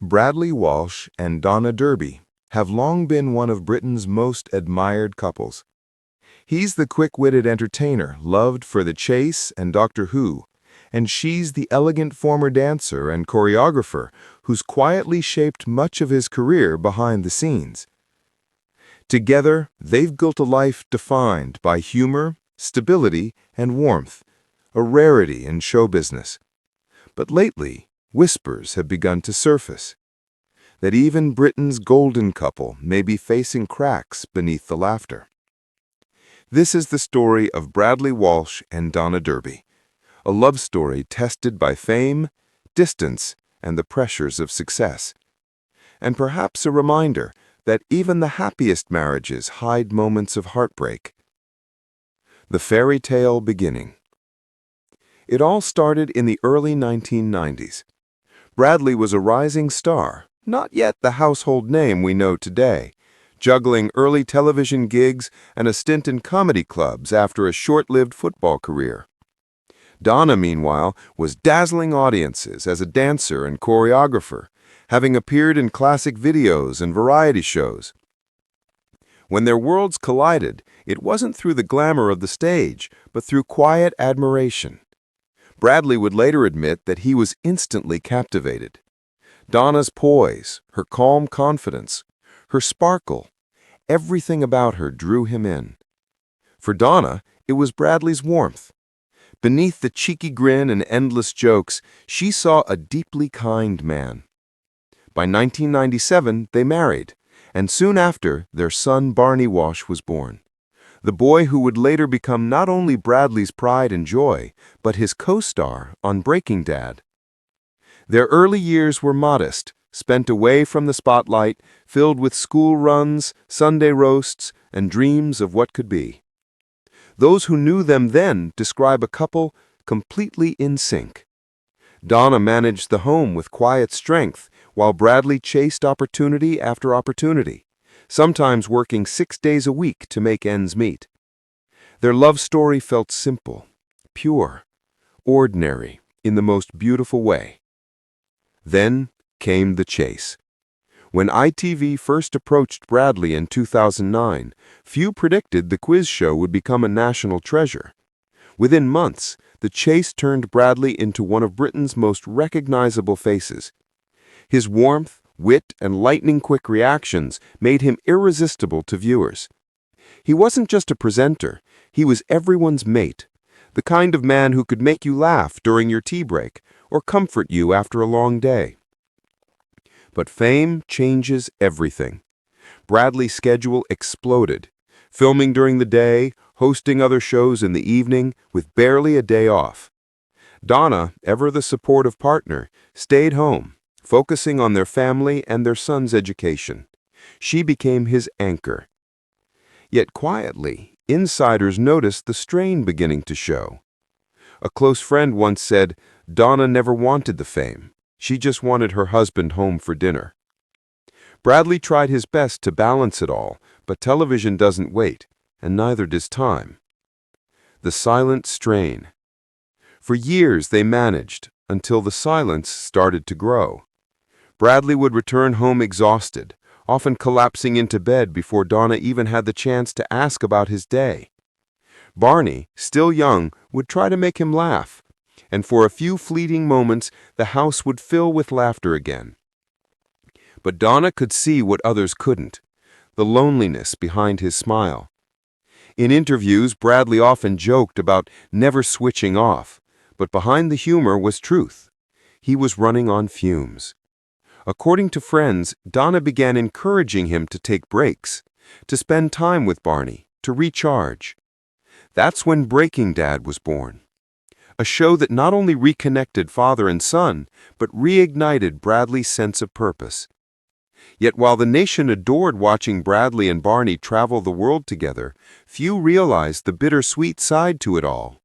Bradley Walsh and Donna Derby have long been one of Britain's most admired couples. He's the quick-witted entertainer loved for The Chase and Doctor Who, and she's the elegant former dancer and choreographer who's quietly shaped much of his career behind the scenes. Together, they've built a life defined by humor, stability, and warmth, a rarity in show business. But lately, whispers have begun to surface that even Britain's golden couple may be facing cracks beneath the laughter. This is the story of Bradley Walsh and Donna Derby, a love story tested by fame, distance, and the pressures of success. And perhaps a reminder that even the happiest marriages hide moments of heartbreak. The fairy tale beginning. It all started in the early 1990s. Bradley was a rising star, not yet the household name we know today, juggling early television gigs and a stint in comedy clubs after a short-lived football career. Donna, meanwhile, was dazzling audiences as a dancer and choreographer, having appeared in classic videos and variety shows. When their worlds collided, it wasn't through the glamour of the stage, but through quiet admiration. Bradley would later admit that he was instantly captivated. Donna's poise, her calm confidence, her sparkle, everything about her drew him in. For Donna, it was Bradley's warmth. Beneath the cheeky grin and endless jokes, she saw a deeply kind man. By 1997, they married, and soon after, their son Barney Walsh was born. The boy who would later become not only Bradley's pride and joy, but his co-star on Breaking Dad. Their early years were modest, spent away from the spotlight, filled with school runs, Sunday roasts, and dreams of what could be. Those who knew them then describe a couple completely in sync. Donna managed the home with quiet strength, while Bradley chased opportunity after opportunity, sometimes working 6 days a week to make ends meet. Their love story felt simple, pure, ordinary, in the most beautiful way. Then came the chase. When ITV first approached Bradley in 2009, few predicted the quiz show would become a national treasure. Within months, the chase turned Bradley into one of Britain's most recognizable faces. His warmth, wit, and lightning-quick reactions made him irresistible to viewers. He wasn't just a presenter, he was everyone's mate, the kind of man who could make you laugh during your tea break or comfort you after a long day. But fame changes everything. Bradley's schedule exploded, filming during the day, hosting other shows in the evening, with barely a day off. Donna, ever the supportive partner, stayed home, focusing on their family and their son's education. She became his anchor. Yet quietly, insiders noticed the strain beginning to show. A close friend once said, Donna never wanted the fame. She just wanted her husband home for dinner. Bradley tried his best to balance it all, but television doesn't wait, and neither does time. The silent strain. For years they managed, until the silence started to grow. Bradley would return home exhausted, often collapsing into bed before Donna even had the chance to ask about his day. Barney, still young, would try to make him laugh, and for a few fleeting moments the house would fill with laughter again. But Donna could see what others couldn't, the loneliness behind his smile. In interviews, Bradley often joked about never switching off, but behind the humor was truth. He was running on fumes. According to friends, Donna began encouraging him to take breaks, to spend time with Barney, to recharge. That's when Breaking Dad was born. A show that not only reconnected father and son, but reignited Bradley's sense of purpose. Yet while the nation adored watching Bradley and Barney travel the world together, few realized the bittersweet side to it all.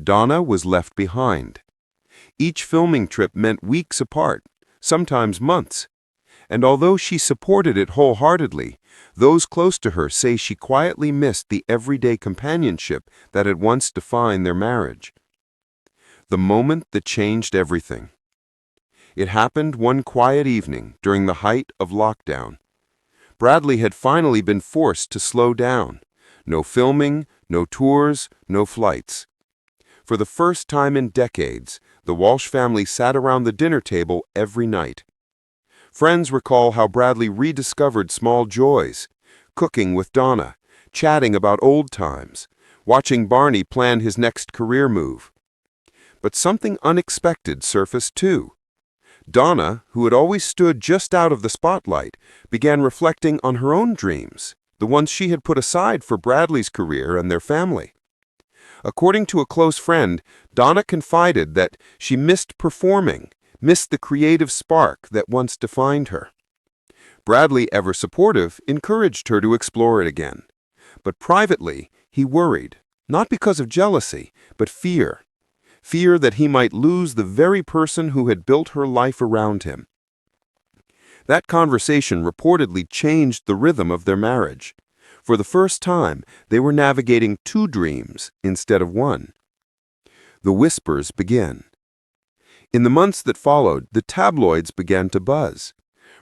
Donna was left behind. Each filming trip meant weeks apart, sometimes months. And although she supported it wholeheartedly, those close to her say she quietly missed the everyday companionship that had once defined their marriage. The moment that changed everything. It happened one quiet evening during the height of lockdown. Bradley had finally been forced to slow down. No filming, no tours, no flights. For the first time in decades, the Walsh family sat around the dinner table every night. Friends recall how Bradley rediscovered small joys, cooking with Donna, chatting about old times, watching Barney plan his next career move. But something unexpected surfaced too. Donna, who had always stood just out of the spotlight, began reflecting on her own dreams, the ones she had put aside for Bradley's career and their family. According to a close friend, Donna confided that she missed performing, missed the creative spark that once defined her. Bradley, ever supportive, encouraged her to explore it again. But privately, he worried, not because of jealousy, but fear. Fear that he might lose the very person who had built her life around him. That conversation reportedly changed the rhythm of their marriage. For the first time, they were navigating two dreams instead of one. The whispers began. In the months that followed, the tabloids began to buzz.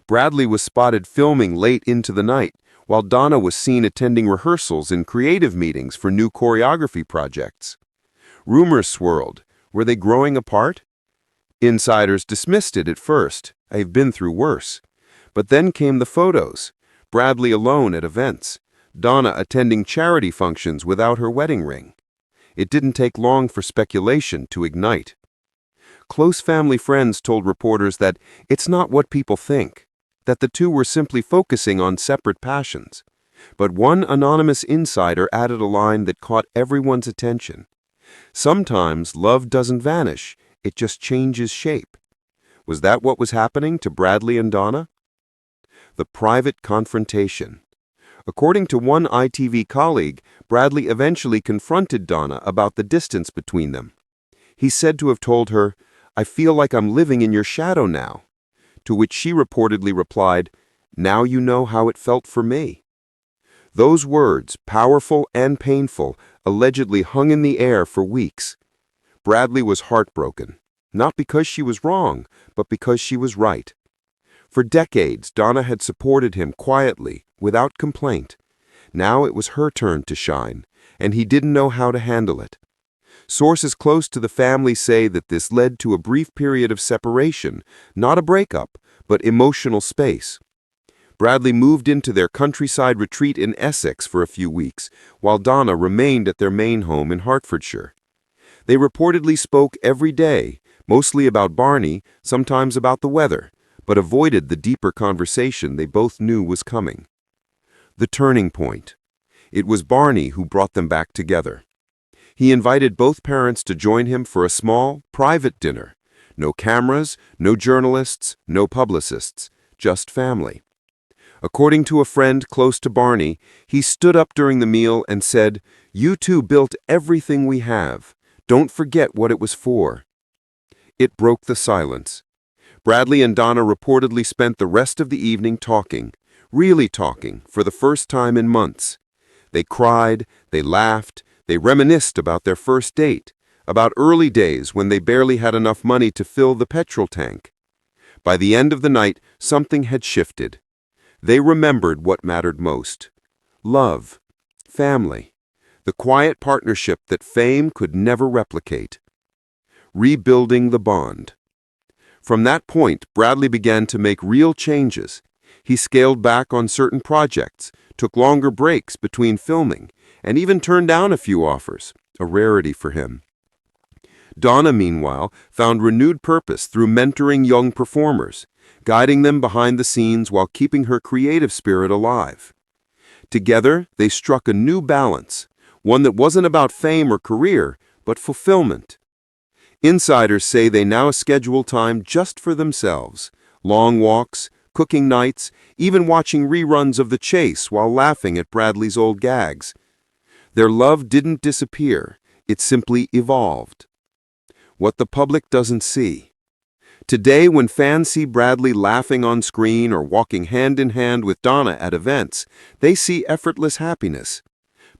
Bradley was spotted filming late into the night, while Donna was seen attending rehearsals and creative meetings for new choreography projects. Rumors swirled. Were they growing apart? Insiders dismissed it at first. "I've been through worse." But then came the photos. Bradley alone at events. Donna attending charity functions without her wedding ring. It didn't take long for speculation to ignite. Close family friends told reporters that it's not what people think, that the two were simply focusing on separate passions. But one anonymous insider added a line that caught everyone's attention. Sometimes love doesn't vanish, it just changes shape. Was that what was happening to Bradley and Donna? The private confrontation. According to one ITV colleague, Bradley eventually confronted Donna about the distance between them. He said to have told her, "I feel like I'm living in your shadow now," to which she reportedly replied, "Now you know how it felt for me." Those words, powerful and painful, allegedly hung in the air for weeks. Bradley was heartbroken, not because she was wrong, but because she was right. For decades, Donna had supported him quietly, without complaint. Now it was her turn to shine, and he didn't know how to handle it. Sources close to the family say that this led to a brief period of separation, not a breakup, but emotional space. Bradley moved into their countryside retreat in Essex for a few weeks, while Donna remained at their main home in Hertfordshire. They reportedly spoke every day, mostly about Barney, sometimes about the weather, but avoided the deeper conversation they both knew was coming. The turning point. It was Barney who brought them back together. He invited both parents to join him for a small, private dinner. No cameras, no journalists, no publicists, just family. According to a friend close to Barney, he stood up during the meal and said, "You two built everything we have. Don't forget what it was for." It broke the silence. Bradley and Donna reportedly spent the rest of the evening talking, really talking, for the first time in months. They cried, they laughed, they reminisced about their first date, about early days when they barely had enough money to fill the petrol tank. By the end of the night, something had shifted. They remembered what mattered most: love, family, the quiet partnership that fame could never replicate. Rebuilding the bond. From that point, Bradley began to make real changes. He scaled back on certain projects, took longer breaks between filming, and even turned down a few offers, a rarity for him. Donna, meanwhile, found renewed purpose through mentoring young performers, guiding them behind the scenes while keeping her creative spirit alive. Together, they struck a new balance, one that wasn't about fame or career, but fulfillment. Insiders say they now schedule time just for themselves, long walks, cooking nights, even watching reruns of The Chase while laughing at Bradley's old gags. Their love didn't disappear, it simply evolved. What the public doesn't see. Today, when fans see Bradley laughing on screen or walking hand in hand with Donna at events, they see effortless happiness.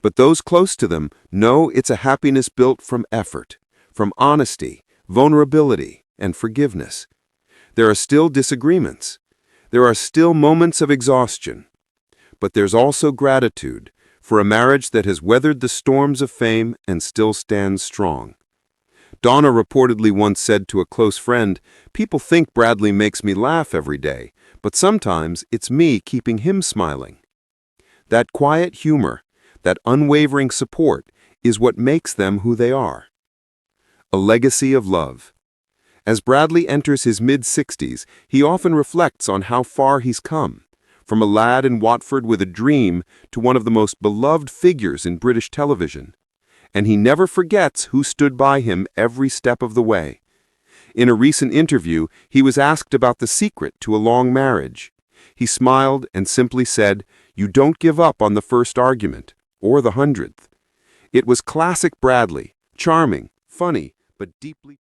But those close to them know it's a happiness built from effort, from honesty, vulnerability, and forgiveness. There are still disagreements. There are still moments of exhaustion. But there's also gratitude for a marriage that has weathered the storms of fame and still stands strong. Donna reportedly once said to a close friend, "People think Bradley makes me laugh every day, but sometimes it's me keeping him smiling." That quiet humor, that unwavering support, is what makes them who they are. A legacy of love. As Bradley enters his mid-60s, he often reflects on how far he's come, from a lad in Watford with a dream to one of the most beloved figures in British television. And he never forgets who stood by him every step of the way. In a recent interview, he was asked about the secret to a long marriage. He smiled and simply said, "You don't give up on the first argument, or the 100th. It was classic Bradley, charming, funny, but deeply